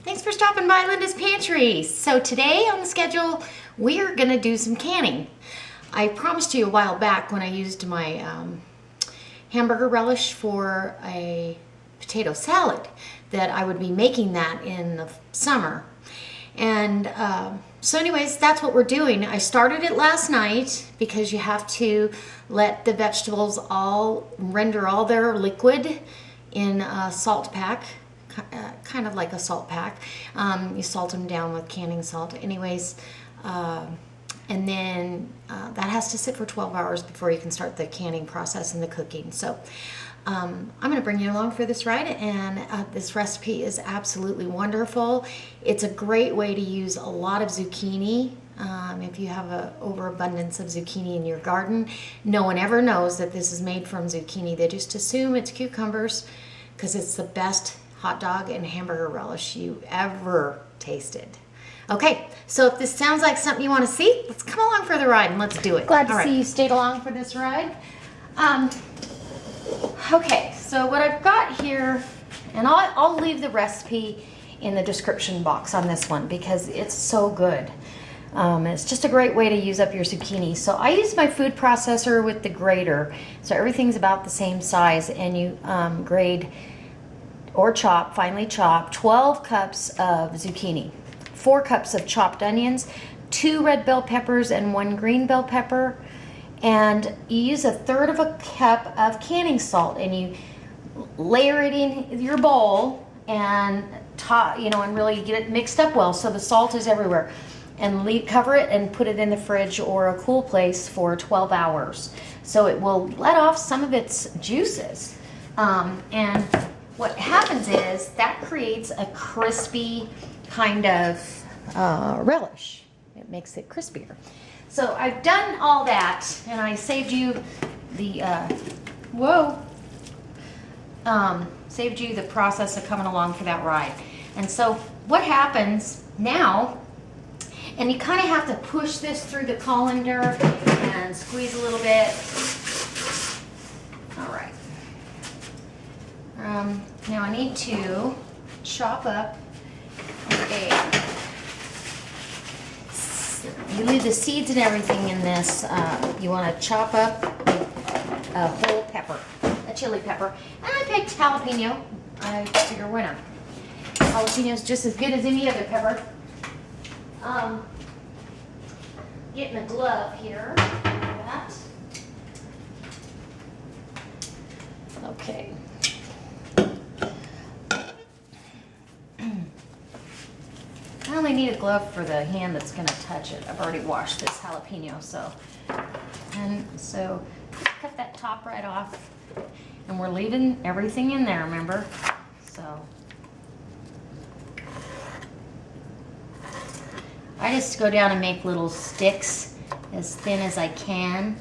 Thanks for stopping by Linda's Pantry. So today on the schedule, we're gonna do some canning. I promised you a while back when I used my hamburger relish for a potato salad that I would be making that in the summer. And so anyways, that's what we're doing. I started it last night because you have to let the vegetables all render all their liquid in a salt pack. Kind of like a salt pack. You salt them down with canning salt. Anyways, and then that has to sit for 12 hours before you can start the canning process and the cooking. So I'm going to bring you along for this ride, and this recipe is absolutely wonderful. It's a great way to use a lot of zucchini. If you have an overabundance of zucchini in your garden, no one ever knows that this is made from zucchini. They just assume it's cucumbers because it's the best hot dog and hamburger relish you ever tasted. Okay, so if this sounds like something you want to see, let's come along for the ride and let's do it. Glad to see you stayed along for this ride. Okay, so what I've got here, and I'll leave the recipe in the description box on this one because it's so good. It's just a great way to use up your zucchini. So I use my food processor with the grater, so everything's about the same size, and you grade or chop, finely chop, 12 cups of zucchini, 4 cups of chopped onions, 2 red bell peppers and 1 green bell pepper, and you use 1/3 of a cup of canning salt, and you layer it in your bowl and and really get it mixed up well so the salt is everywhere, and cover it and put it in the fridge or a cool place for 12 hours so it will let off some of its juices. And what happens is that creates a crispy kind of relish. It makes it crispier. So I've done all that, and I saved you the saved you the process of coming along for that ride. And so what happens now, and you kind of have to push this through the colander and squeeze a little bit. All right. Now I need to chop up you leave the seeds and everything in this. You want to chop up a whole pepper, a chili pepper. And I picked jalapeno. I figure why not? Jalapeno is just as good as any other pepper. Getting a glove here. That. Okay. I only need a glove for the hand that's going to touch it. I've already washed this jalapeno, so cut that top right off, and we're leaving everything in there, remember? So I just go down and make little sticks as thin as I can,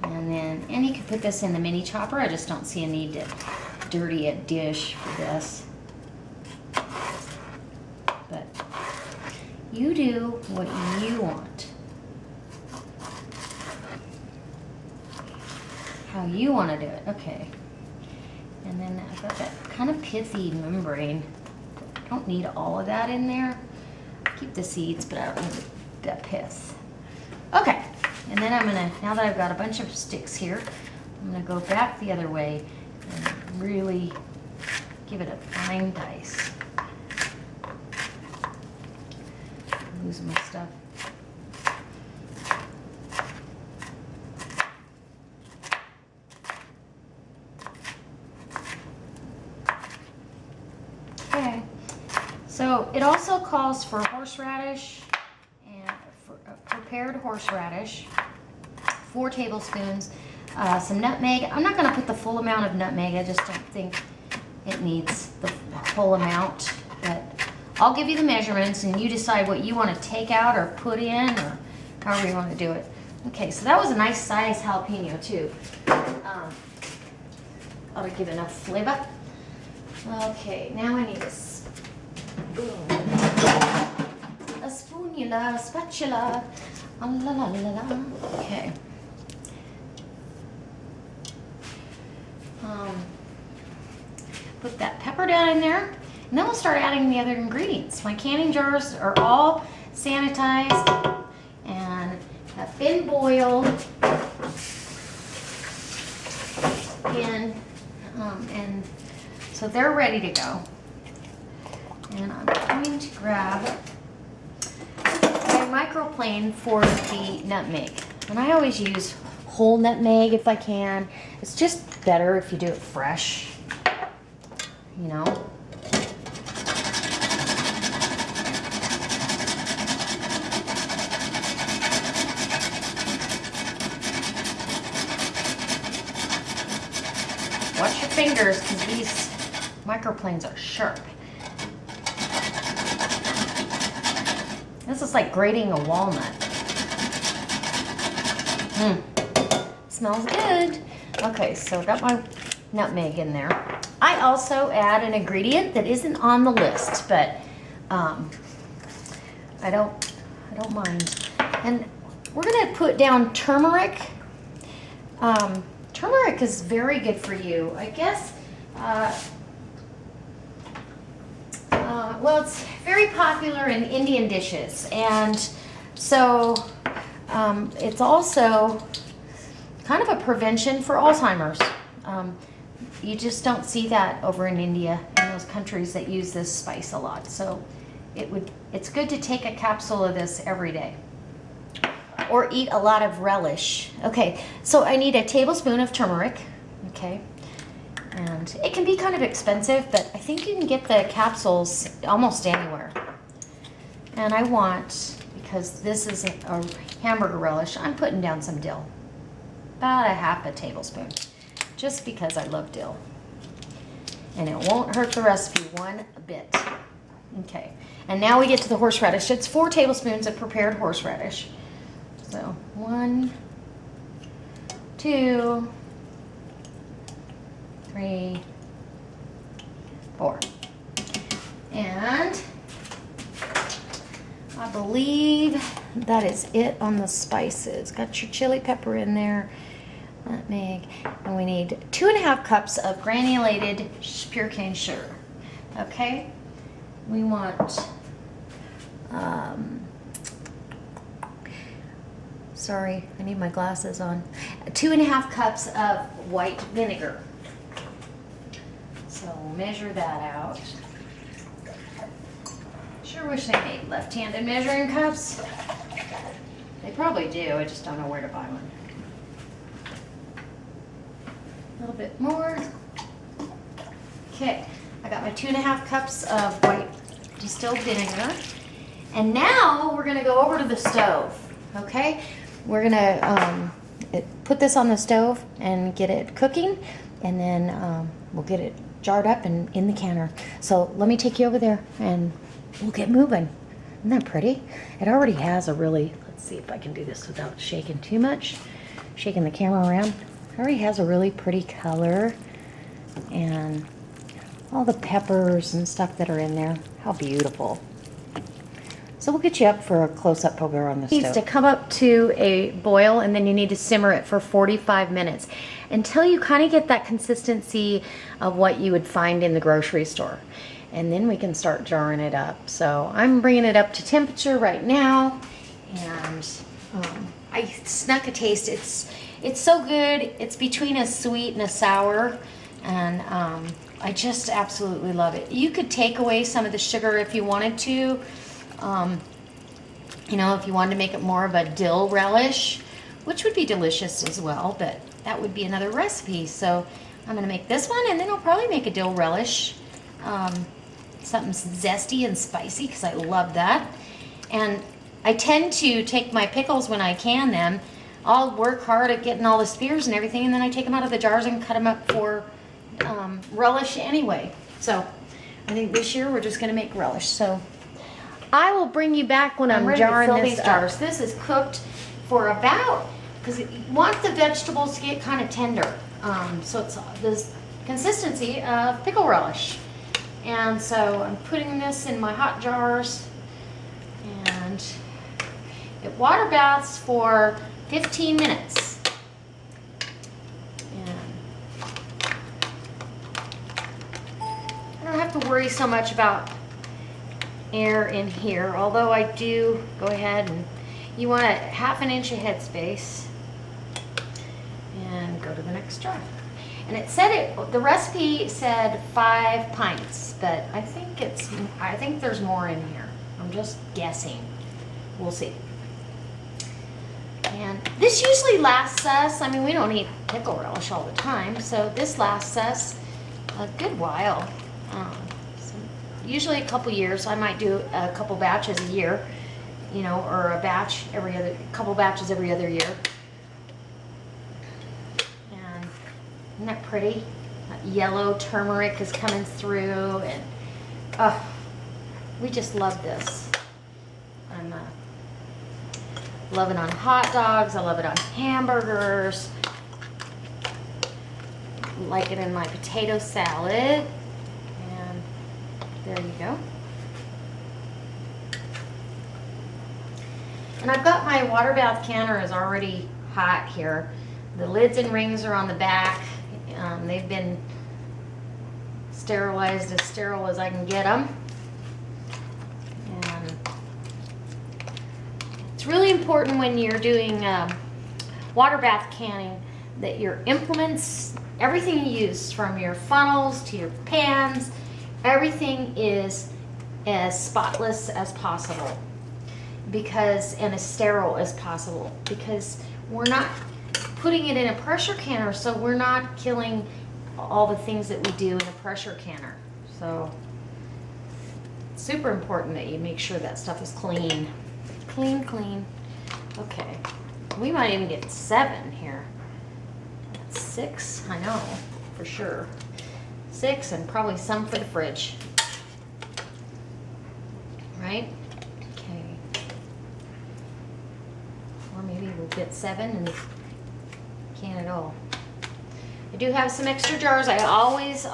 and you can put this in the mini chopper. I just don't see a need to dirty a dish for this. But you do what you want. How you want to do it. Okay. And then I've got that kind of pithy membrane. I don't need all of that in there. Keep the seeds, but I don't need that pith. Okay. And then I'm going to, now that I've got a bunch of sticks here, I'm going to go back the other way and really give it a fine dice. Losing my stuff. Okay, so it also calls for horseradish, and for prepared horseradish, 4 tablespoons, some nutmeg. I'm not going to put the full amount of nutmeg. I just don't think it needs the full amount, but I'll give you the measurements and you decide what you want to take out or put in, or however you want to do it. Okay, so that was a nice size jalapeno too. Ought to give enough flavor. Okay, now I need a spoon. A spoonula, a spatula. La la la la la. Okay. Put that pepper down in there. And then we'll start adding the other ingredients. My canning jars are all sanitized and have been boiled. And so they're ready to go. And I'm going to grab my microplane for the nutmeg. And I always use whole nutmeg if I can. It's just better if you do it fresh, you know. Watch your fingers because these microplanes are sharp. This is like grating a walnut. Smells good. Okay, so I got my nutmeg in there. I also add an ingredient that isn't on the list, but I don't mind. And we're gonna put down turmeric. Turmeric is very good for you. I guess, well, it's very popular in Indian dishes. And so it's also kind of a prevention for Alzheimer's. You just don't see that over in India, in those countries that use this spice a lot. So it's good to take a capsule of this every day. Or eat a lot of relish. Okay, so I need a tablespoon of turmeric, okay? And it can be kind of expensive, but I think you can get the capsules almost anywhere. And I want, because this is a hamburger relish, I'm putting down some dill. About a half a tablespoon, just because I love dill. And it won't hurt the recipe one bit. Okay, and now we get to the horseradish. It's 4 tablespoons of prepared horseradish. So 1, 2, 3, 4. And I believe that is it on the spices. Got your chili pepper in there, nutmeg, and we need 2.5 cups of granulated pure cane sugar. Okay, we want sorry, I need my glasses on. 2.5 cups of white vinegar. So we'll measure that out. Sure wish they made left-handed measuring cups. They probably do, I just don't know where to buy one. A little bit more. Okay, I got my 2.5 cups of white distilled vinegar. And now we're gonna go over to the stove, okay? We're gonna put this on the stove and get it cooking, and then we'll get it jarred up and in the canner. So let me take you over there and we'll get moving. Isn't that pretty? It already has a really, let's see if I can do this without shaking too much, shaking the camera around. It already has a really pretty color, and all the peppers and stuff that are in there. How beautiful. So we'll get you up for a close-up over on the stove. It needs to come up to a boil, and then you need to simmer it for 45 minutes until you kind of get that consistency of what you would find in the grocery store. And then we can start jarring it up. So I'm bringing it up to temperature right now, and I snuck a taste. It's so good. It's between a sweet and a sour, and I just absolutely love it. You could take away some of the sugar if you wanted to. You know, if you wanted to make it more of a dill relish, which would be delicious as well, but that would be another recipe. So I'm going to make this one, and then I'll probably make a dill relish, something zesty and spicy, because I love that. And I tend to take my pickles when I can them. I'll work hard at getting all the spears and everything, and then I take them out of the jars and cut them up for relish anyway. So I think this year we're just going to make relish. So I will bring you back when I'm jarring to fill these jars. This is cooked for about, because you want the vegetables to get kind of tender. So it's this consistency of pickle relish. And so I'm putting this in my hot jars, and it water baths for 15 minutes. And I don't have have to worry so much about air in here, although I do go ahead and you want a 1/2 inch of headspace and go to the next jar. And it said the recipe said 5 pints, but I think there's more in here. I'm just guessing. We'll see. And this usually lasts us, I mean, we don't eat pickle relish all the time, so this lasts us a good while. So usually a couple years. I might do a couple batches a year, you know, or couple batches every other year. And isn't that pretty? That yellow turmeric is coming through, and we just love this. I'm love it on hot dogs. I love it on hamburgers. Like it in my potato salad. And there you go. And I've got my water bath canner is already hot here. The lids and rings are on the back. They've been sterilized, as sterile as I can get them. And it's really important when you're doing water bath canning that your implements, everything you use, from your funnels to your pans, everything is as spotless as possible, and as sterile as possible, because we're not putting it in a pressure canner, so we're not killing all the things that we do in a pressure canner. So it's super important that you make sure that stuff is clean. Clean. Okay, we might even get 7 here. That's 6, I know, for sure. 6, and probably some for the fridge. Right? Okay. Or maybe we'll get 7 and can't at all. I do have some extra jars. I always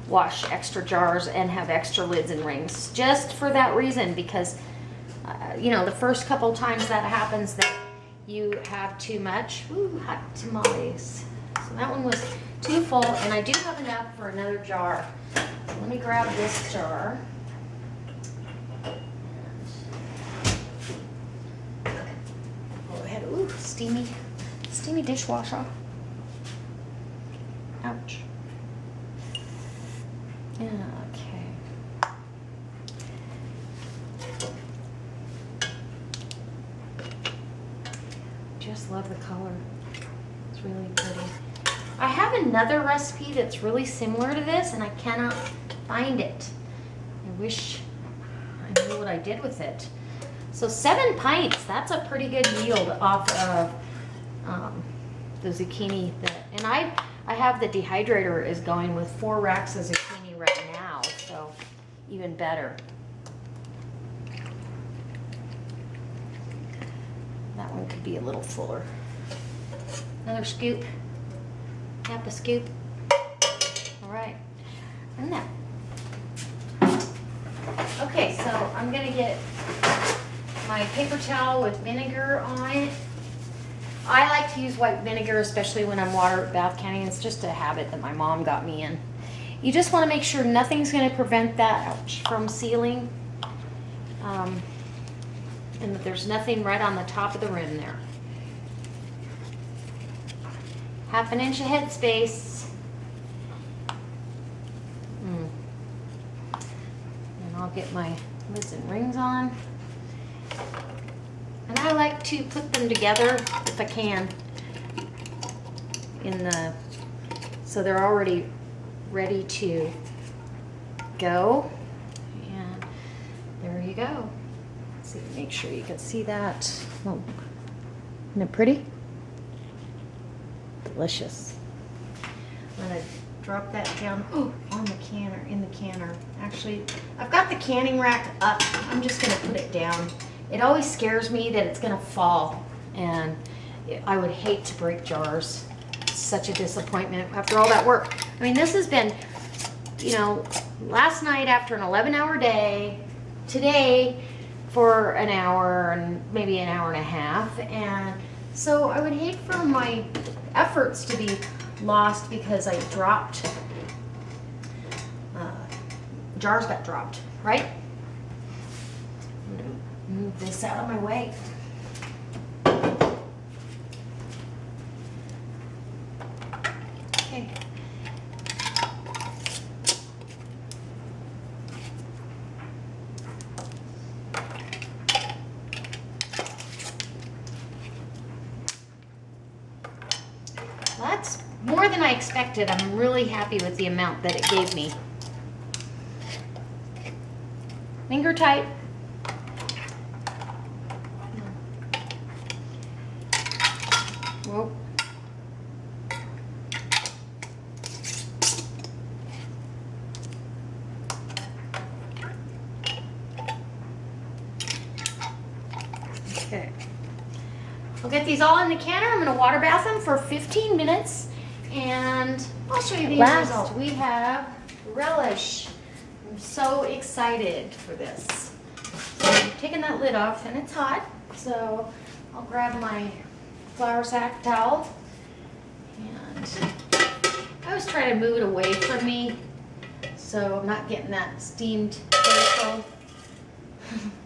wash extra jars and have extra lids and rings, just for that reason, because you know, the first couple times that happens that you have too much. Ooh, hot tamales. So that one was too full, and I do have enough for another jar. So let me grab this jar. Go ahead. Ooh, steamy dishwasher. Ouch. Yeah. Just love the color. It's really pretty. I have another recipe that's really similar to this, and I cannot find it. I wish I knew what I did with it. So 7 pints, that's a pretty good yield off of the zucchini. And I have the dehydrator is going with 4 racks of zucchini right now, so even better. That one could be a little fuller. Another scoop. Half a scoop. All right. And that. Okay, so I'm gonna get my paper towel with vinegar on it. I like to use white vinegar, especially when I'm water bath canning. It's just a habit that my mom got me in. You just want to make sure nothing's going to prevent that from sealing. And that there's nothing right on the top of the rim there. 1/2 inch of headspace. And I'll get my lids and rings on. And I like to put them together if I can so they're already ready to go. And there you go. See, make sure you can see that. Oh, isn't it pretty? Delicious. I'm gonna drop that down on the canner, in the canner. Actually, I've got the canning rack up. I'm just gonna put it down. It always scares me that it's gonna fall, and I would hate to break jars. It's such a disappointment after all that work. I mean, this has been, you know, last night after an 11-hour day, today for an hour and maybe an hour and a half, and so I would hate for my efforts to be lost because I dropped jars got dropped, right? I'm gonna move this out of my way. Okay. That's more than I expected. I'm really happy with the amount that it gave me. Finger tight. Whoa. Okay. I'll get these all in the canner. I'm going to water bath them for 15 minutes and I'll show you the results. We have Relish. I'm so excited for this. So I'm taking that lid off and it's hot, so I'll grab my flour sack towel and I always try to move it away from me so I'm not getting that steamed potato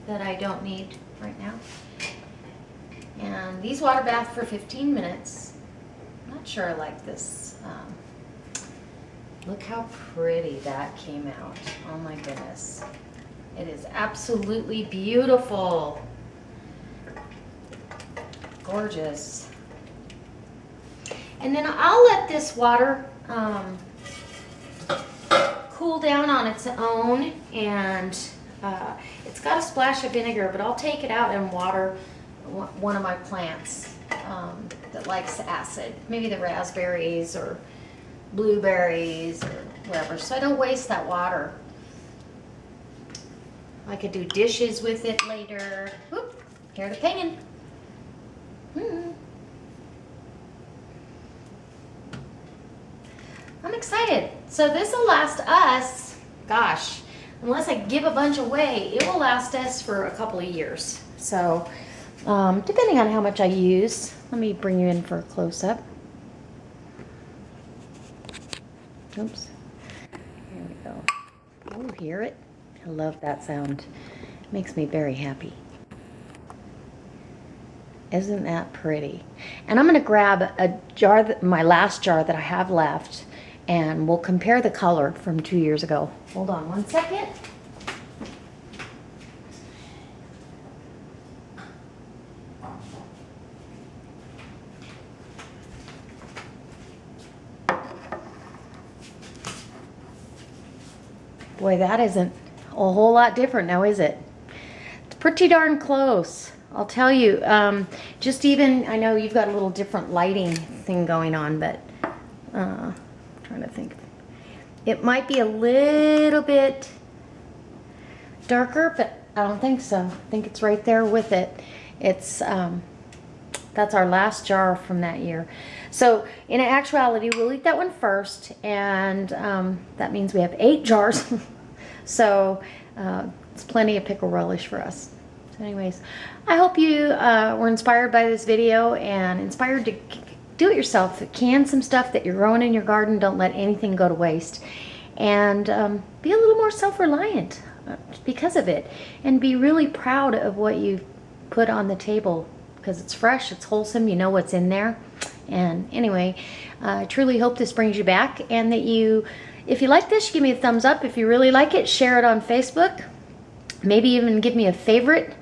that I don't need right now. And these water bath for 15 minutes. I'm not sure I like this. Look how pretty that came out. Oh my goodness. It is absolutely beautiful. Gorgeous. And then I'll let this water cool down on its own, and it's got a splash of vinegar, but I'll take it out and water one of my plants that likes acid, maybe the raspberries or blueberries or whatever, so I don't waste that water. I could do dishes with it later. Whoop, hear the pinging. I'm excited. So this will last us, gosh, unless I give a bunch away, it will last us for a couple of years. So depending on how much I use. Let me bring you in for a close-up. Oops. Here we go. Oh, hear it? I love that sound. It makes me very happy. Isn't that pretty? And I'm going to grab a jar, my last jar that I have left, and we'll compare the color from 2 years ago. Hold on one second. Boy, that isn't a whole lot different now, is it? It's pretty darn close. I'll tell you, just even, I know you've got a little different lighting thing going on, but I'm trying to think. It might be a little bit darker, but I don't think so. I think it's right there with it. It's, that's our last jar from that year. So in actuality, we'll eat that one first, and that means we have 8 jars. So it's plenty of pickle relish for us. So anyways, I hope you were inspired by this video and inspired to do it yourself. Can some stuff that you're growing in your garden. Don't let anything go to waste. And be a little more self-reliant because of it. And be really proud of what you put on the table, because it's fresh, it's wholesome, you know what's in there. And anyway, I truly hope this brings you back, and that you, if you like this, give me a thumbs up. If you really like it, share it on Facebook. Maybe even give me a favorite.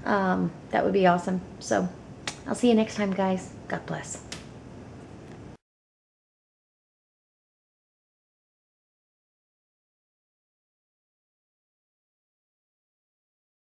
That would be awesome. So I'll see you next time, guys. God bless.